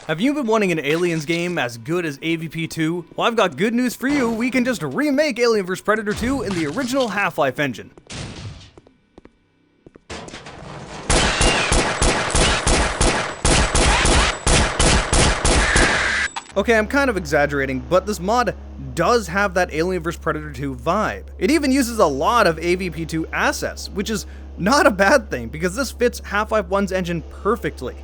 Have you been wanting an Aliens game as good as AVP 2? Well, I've got good news for you. We can just remake Alien vs Predator 2 in the original Half-Life engine. Okay, I'm kind of exaggerating, but this mod does have that Alien vs Predator 2 vibe. It even uses a lot of AVP 2 assets, which is not a bad thing because this fits Half-Life 1's engine perfectly.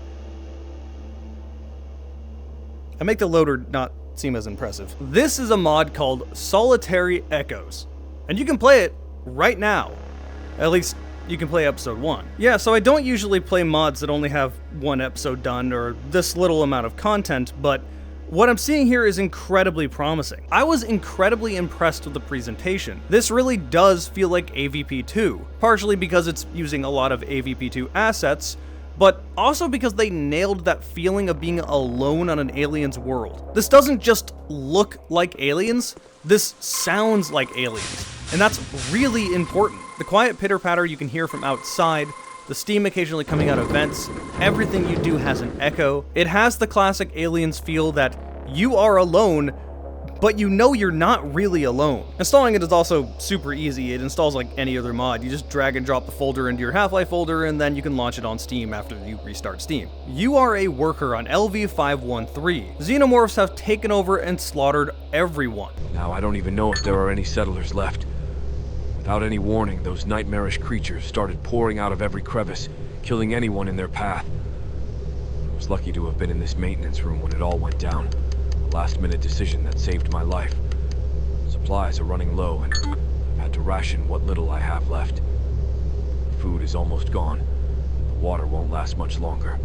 I make the loader not seem as impressive. This is a mod called Solitary Echoes, and you can play it right now. At least, you can play episode 1. Yeah, so I don't usually play mods that only have one episode done or this little amount of content, but what I'm seeing here is incredibly promising. I was incredibly impressed with the presentation. This really does feel like AVP 2, partially because it's using a lot of AVP 2 assets, but also because they nailed that feeling of being alone on an alien's world. This doesn't just look like Aliens, this sounds like Aliens, and that's really important. The quiet pitter-patter you can hear from outside, the steam occasionally coming out of vents, everything you do has an echo. It has the classic Aliens feel that you are alone, but you know you're not really alone. Installing it is also super easy. It installs like any other mod. You just drag and drop the folder into your Half-Life folder, and then you can launch it on Steam after you restart Steam. You are a worker on LV-513. Xenomorphs have taken over and slaughtered everyone. Now I don't even know if there are any settlers left. Without any warning, those nightmarish creatures started pouring out of every crevice, killing anyone in their path. I was lucky to have been in this maintenance room when it all went down. Last-minute decision that saved my life. Supplies are running low, and I've had to ration what little I have left. Food is almost gone. The water won't last much longer.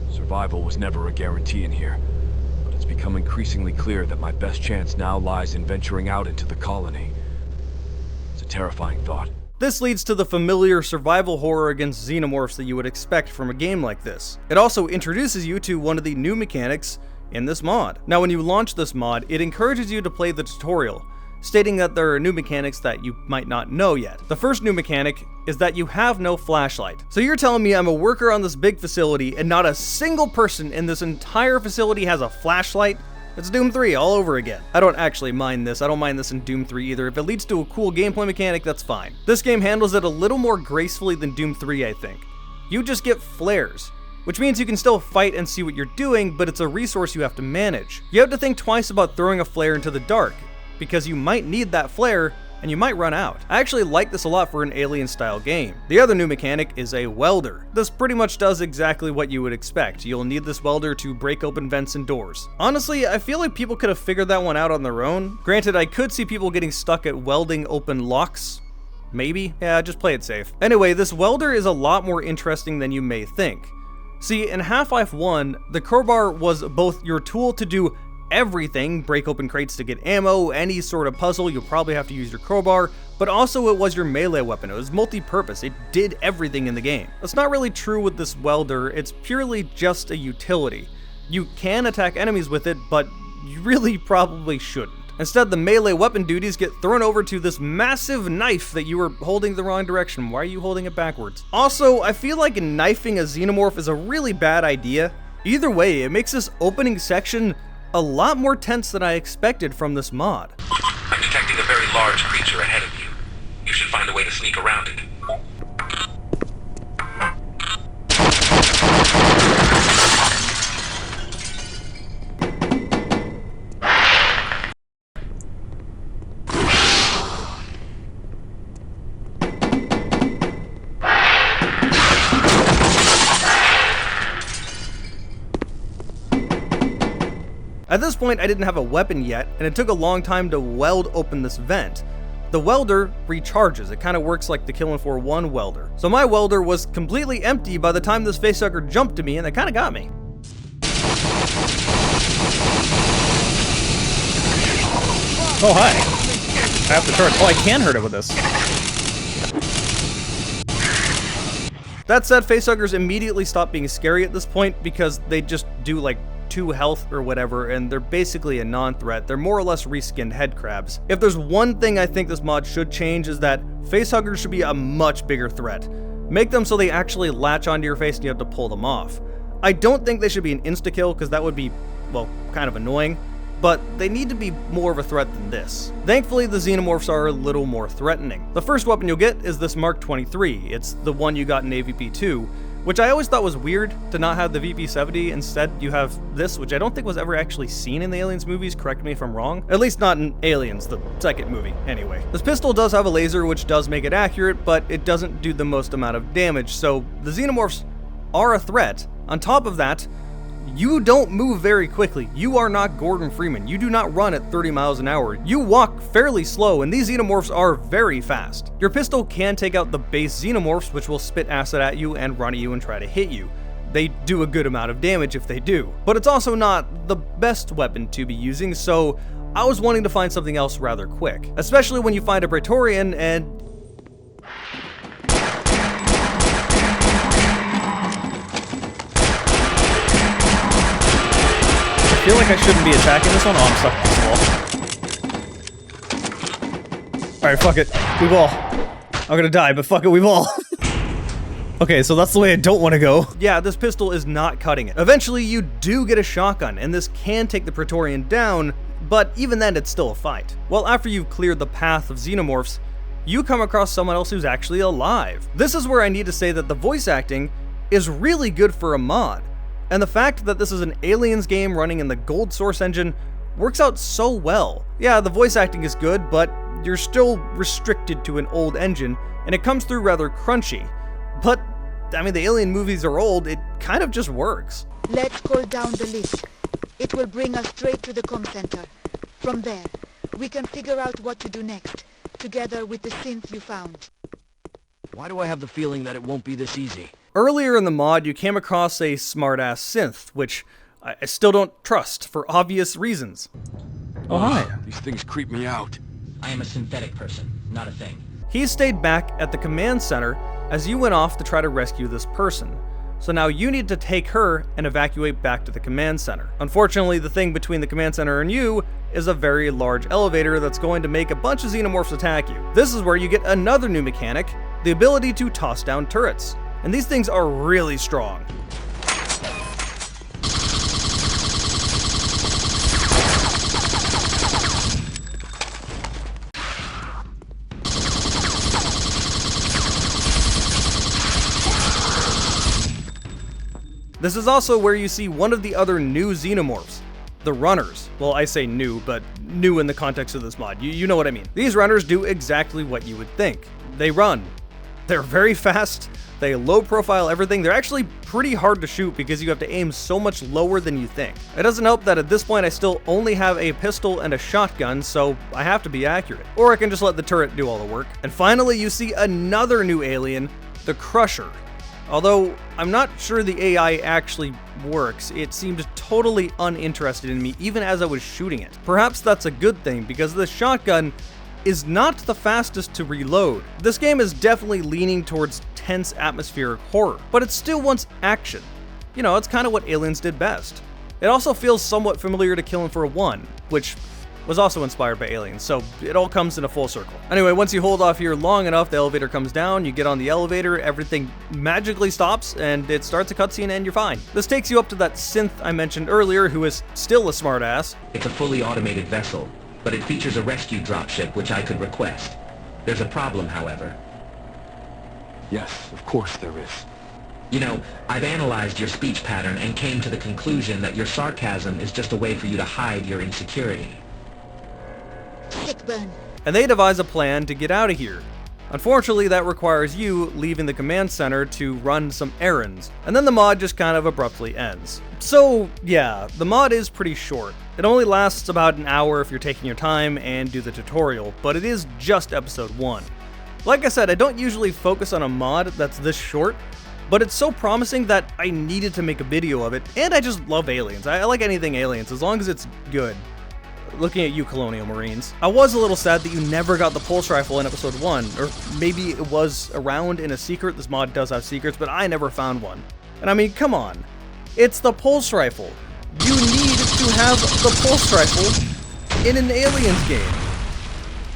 Survival was never a guarantee in here, but it's become increasingly clear that my best chance now lies in venturing out into the colony. It's a terrifying thought. This leads to the familiar survival horror against xenomorphs that you would expect from a game like this. It also introduces you to one of the new mechanics in this mod. Now, when you launch this mod, it encourages you to play the tutorial, stating that there are new mechanics that you might not know yet. The first new mechanic is that you have no flashlight. So you're telling me I'm a worker on this big facility and not a single person in this entire facility has a flashlight? It's Doom 3 all over again. I don't actually mind this. I don't mind this in Doom 3 either. If it leads to a cool gameplay mechanic, that's fine. This game handles it a little more gracefully than Doom 3, I think. You just get flares, which means you can still fight and see what you're doing, but it's a resource you have to manage. You have to think twice about throwing a flare into the dark, because you might need that flare, and you might run out. I actually like this a lot for an Alien-style game. The other new mechanic is a welder. This pretty much does exactly what you would expect. You'll need this welder to break open vents and doors. Honestly, I feel like people could have figured that one out on their own. Granted, I could see people getting stuck at welding open locks. Maybe? Yeah, just play it safe. Anyway, this welder is a lot more interesting than you may think. See, in Half-Life 1, the crowbar was both your tool to do everything, break open crates to get ammo, any sort of puzzle, you'll probably have to use your crowbar, but also it was your melee weapon. It was multi-purpose. It did everything in the game. That's not really true with this welder. It's purely just a utility. You can attack enemies with it, but you really probably shouldn't. Instead, the melee weapon duties get thrown over to this massive knife that you were holding the wrong direction. Why are you holding it backwards? Also, I feel like knifing a xenomorph is a really bad idea. Either way, it makes this opening section a lot more tense than I expected from this mod. I'm detecting a very large creature ahead of you. You should find a way to sneak around it. At this point, I didn't have a weapon yet, and it took a long time to weld open this vent. The welder recharges. It kind of works like the Killing Floor 1 welder. So my welder was completely empty by the time this facehugger jumped to me, and it kind of got me. Oh, hi. I have to charge. Oh, I can hurt it with this. That said, facehuggers immediately stop being scary at this point because they just do like 2 health or whatever, and they're basically a non-threat. They're more or less reskinned head crabs. If there's one thing I think this mod should change is that facehuggers should be a much bigger threat. Make them so they actually latch onto your face and you have to pull them off. I don't think they should be an insta-kill because that would be, well, kind of annoying, but they need to be more of a threat than this. Thankfully, the Xenomorphs are a little more threatening. The first weapon you'll get is this Mark 23. It's the one you got in AVP 2, which I always thought was weird to not have the VP-70. Instead, you have this, which I don't think was ever actually seen in the Aliens movies, correct me if I'm wrong. At least not in Aliens, the second movie, anyway. This pistol does have a laser, which does make it accurate, but it doesn't do the most amount of damage, so the Xenomorphs are a threat. On top of that, you don't move very quickly. You are not Gordon Freeman. You do not run at 30 miles an hour. You walk fairly slow, and these Xenomorphs are very fast. Your pistol can take out the base Xenomorphs, which will spit acid at you and run at you and try to hit you. They do a good amount of damage if they do. But it's also not the best weapon to be using, so I was wanting to find something else rather quick. Especially when you find a Praetorian and... I feel like I shouldn't be attacking this one. Oh, I'm stuck in this wall. Alright, fuck it. We've all. I'm gonna die, but fuck it, we've all. Okay, so that's the way I don't want to go. Yeah, this pistol is not cutting it. Eventually, you do get a shotgun, and this can take the Praetorian down, but even then, it's still a fight. Well, after you've cleared the path of Xenomorphs, you come across someone else who's actually alive. This is where I need to say that the voice acting is really good for a mod. And the fact that this is an Aliens game running in the Gold Source engine works out so well. Yeah, the voice acting is good, but you're still restricted to an old engine, and it comes through rather crunchy. But, I mean, the Alien movies are old, it kind of just works. Let's call down the list. It will bring us straight to the comm center. From there, we can figure out what to do next, together with the synth you found. Why do I have the feeling that it won't be this easy? Earlier in the mod, you came across a smartass synth, which I still don't trust for obvious reasons. Oh, hi. These things creep me out. I am a synthetic person, not a thing. He stayed back at the command center as you went off to try to rescue this person. So now you need to take her and evacuate back to the command center. Unfortunately, the thing between the command center and you is a very large elevator that's going to make a bunch of Xenomorphs attack you. This is where you get another new mechanic, the ability to toss down turrets. And these things are really strong. This is also where you see one of the other new Xenomorphs, the Runners. Well, I say new, but new in the context of this mod. You know what I mean. These Runners do exactly what you would think. They run. They're very fast. They low profile everything. They're actually pretty hard to shoot because you have to aim so much lower than you think. It doesn't help that at this point I still only have a pistol and a shotgun, so I have to be accurate. Or I can just let the turret do all the work. And finally, you see another new alien, the Crusher. Although I'm not sure the AI actually works, it seemed totally uninterested in me even as I was shooting it. Perhaps that's a good thing because the shotgun is not the fastest to reload. This game is definitely leaning towards tense atmospheric horror, but it still wants action. You know, it's kind of what Aliens did best. It also feels somewhat familiar to Killin' for 1, which was also inspired by Aliens, so it all comes in a full circle. Anyway, once you hold off here long enough, the elevator comes down, you get on the elevator, everything magically stops, and it starts a cutscene and you're fine. This takes you up to that synth I mentioned earlier, who is still a smartass. It's a fully automated vessel, but it features a rescue dropship which I could request. There's a problem, however. Yes, of course there is. You know, I've analyzed your speech pattern and came to the conclusion that your sarcasm is just a way for you to hide your insecurity. Sick burn. And they devise a plan to get out of here. Unfortunately, that requires you leaving the command center to run some errands, and then the mod just kind of abruptly ends. So yeah, the mod is pretty short. It only lasts about an hour if you're taking your time and do the tutorial, but it is just episode 1. Like I said, I don't usually focus on a mod that's this short, but it's so promising that I needed to make a video of it, and I just love Aliens. I like anything Aliens, as long as it's good. Looking at you, Colonial Marines. I was a little sad that you never got the pulse rifle in episode 1, or maybe it was around in a secret. This mod does have secrets, but I never found one. And I mean, come on. It's the pulse rifle. You need to have the pulse rifle in an Aliens game.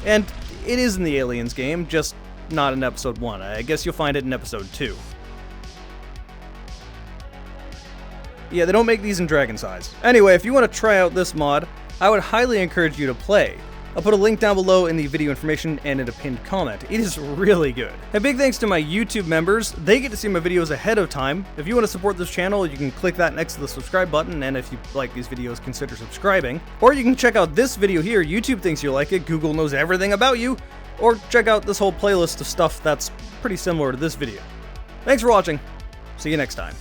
And it is in the Aliens game, just not in episode 1. I guess you'll find it in episode 2. Yeah, they don't make these in dragon size. Anyway, if you want to try out this mod, I would highly encourage you to play. I'll put a link down below in the video information and in a pinned comment. It is really good. A big thanks to my YouTube members. They get to see my videos ahead of time. If you want to support this channel, you can click that next to the subscribe button, and if you like these videos, consider subscribing. Or you can check out this video here. YouTube thinks you like it. Google knows everything about you. Or check out this whole playlist of stuff that's pretty similar to this video. Thanks for watching. See you next time.